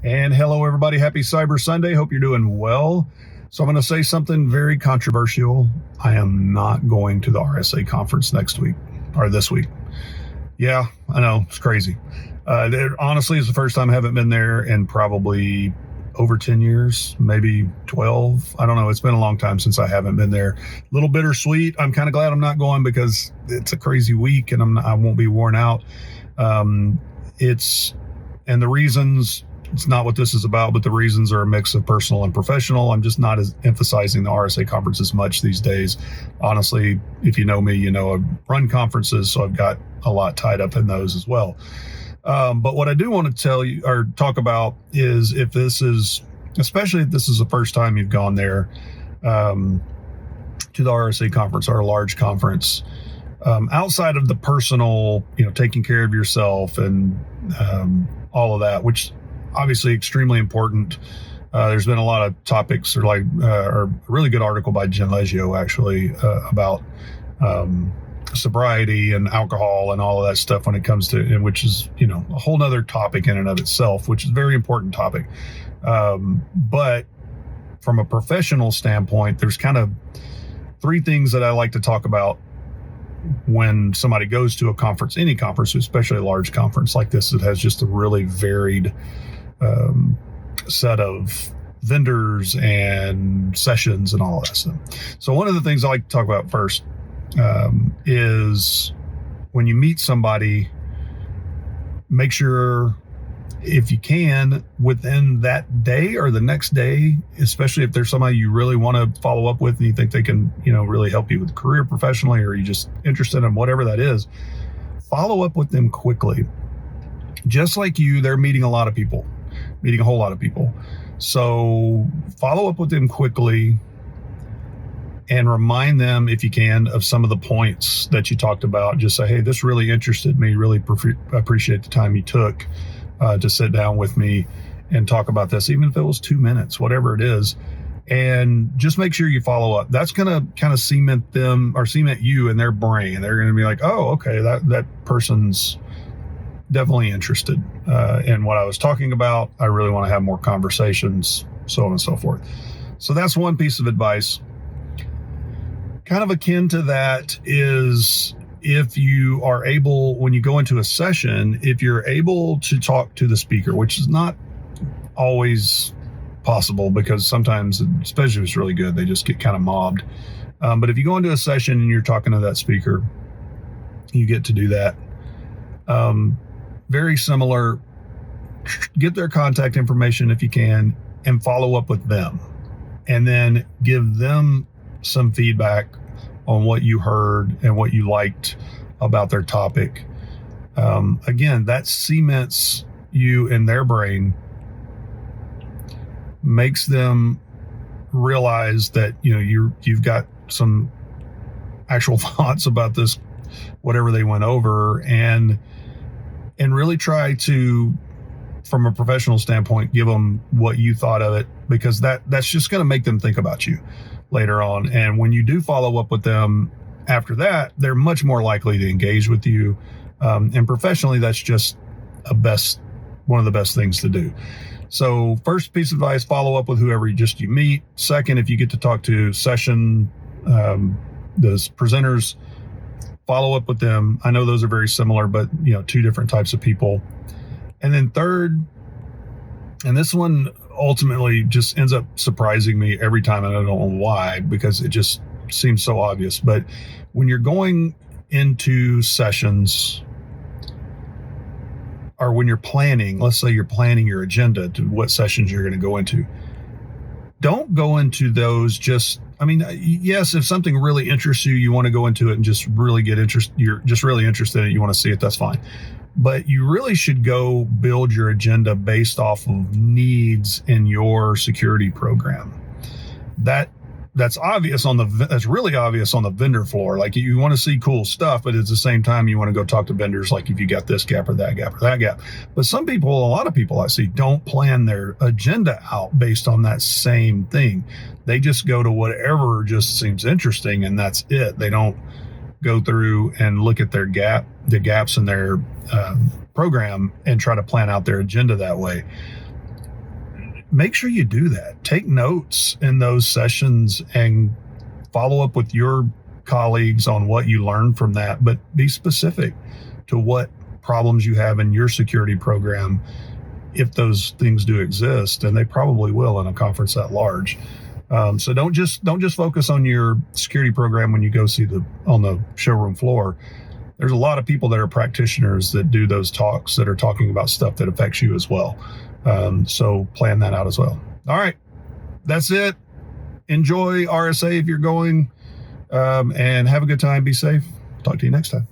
And hello, everybody. Happy Cyber Sunday. Hope you're doing well. So I'm going to say something very controversial. I am not going to the RSA conference this week. Yeah, I know. It's crazy. Honestly, it's the first time I haven't been there in probably over 10 years, maybe 12. I don't know. It's been a long time since I haven't been there. A little bittersweet. I'm kind of glad I'm not going because it's a crazy week and I won't be worn out. And the reasons, it's not what this is about, but the reasons are a mix of personal and professional. I'm just not as emphasizing the RSA conference as much these days. Honestly, if you know me, you know I've run conferences, so I've got a lot tied up in those as well. But what I do want to tell you or talk about is especially if this is the first time you've gone there to the RSA conference or a large conference, outside of the personal, taking care of yourself and all of that, which obviously extremely important. There's been a lot of topics or a really good article by Jen Leggio actually about sobriety and alcohol and all of that stuff when it comes to, and which is, a whole nother topic in and of itself, which is a very important topic. But from a professional standpoint, there's kind of three things that I like to talk about when somebody goes to a conference, any conference, especially a large conference like this that has just a really varied set of vendors and sessions and all of that stuff. So one of the things I like to talk about first is when you meet somebody, make sure, if you can, within that day or the next day, especially if there's somebody you really want to follow up with and you think they can, really help you with career professionally, or you're just interested in whatever that is, follow up with them quickly. Just like you, they're meeting a whole lot of people. So follow up with them quickly and remind them, if you can, of some of the points that you talked about. Just say, hey, this really interested me. Really appreciate the time you took to sit down with me and talk about this, even if it was 2 minutes, whatever it is. And just make sure you follow up. That's going to kind of cement you in their brain. They're going to be like, oh, okay, that person's definitely interested in what I was talking about. I really want to have more conversations, so on and so forth. So that's one piece of advice. Kind of akin to that is, if you are able, when you go into a session, if you're able to talk to the speaker, which is not always possible because sometimes, especially if it's really good, they just get kind of mobbed. But if you go into a session and you're talking to that speaker, you get to do that. Very similar, get their contact information if you can and follow up with them, and then give them some feedback on what you heard and what you liked about their topic. Again, that cements you in their brain, makes them realize that you've got some actual thoughts about this, whatever they went over, and really try to, from a professional standpoint, give them what you thought of it, because that's just going to make them think about you later on. And when you do follow up with them after that, they're much more likely to engage with you. And professionally, that's just one of the best things to do. So first piece of advice, follow up with whoever you meet. Second, if you get to talk to the presenters, follow up with them. I know those are very similar, but two different types of people. And then third, and this one ultimately just ends up surprising me every time, and I don't know why, because it just seems so obvious. But when you're going into sessions, or when you're planning, let's say you're planning your agenda to what sessions you're going to go into, don't go into those yes, if something really interests you, you want to go into it and just really you're just really interested in it, you want to see it, that's fine. But you really should go build your agenda based off of needs in your security program. That's really obvious on the vendor floor. Like, you want to see cool stuff, but at the same time, you want to go talk to vendors, like if you got this gap or that gap or that gap. But a lot of people I see don't plan their agenda out based on that same thing. They just go to whatever just seems interesting, and that's it. They don't go through and look at the gaps in their program and try to plan out their agenda that way. make sure you do that. Take notes in those sessions and follow up with your colleagues on what you learned from that, but be specific to what problems you have in your security program, if those things do exist, and they probably will in a conference that large. So don't just focus on your security program when you go see on the showroom floor. There's a lot of people that are practitioners that do those talks that are talking about stuff that affects you as well. So plan that out as well. All right, that's it. Enjoy RSA if you're going, and have a good time. Be safe. Talk to you next time.